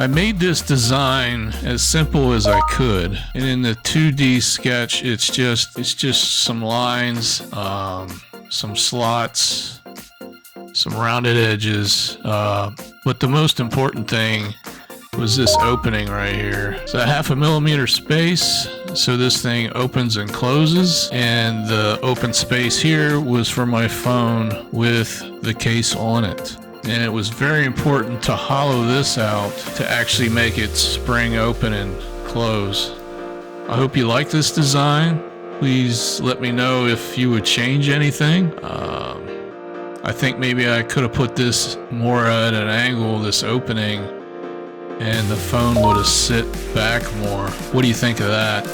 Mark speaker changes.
Speaker 1: I made this design as simple as I could, and in the 2D sketch, it's just some lines, some slots, some rounded edges, but the most important thing was this opening right here. It's a 1/2 millimeter space, so this thing opens and closes, and the open space here was for my phone with the case on it. And it was very important to hollow this out to actually make it spring open and close. I hope you like this design. Please let me know if you would change anything. I think maybe I could have put this more at an angle, this opening, and the phone would have sit back more. What do you think of that?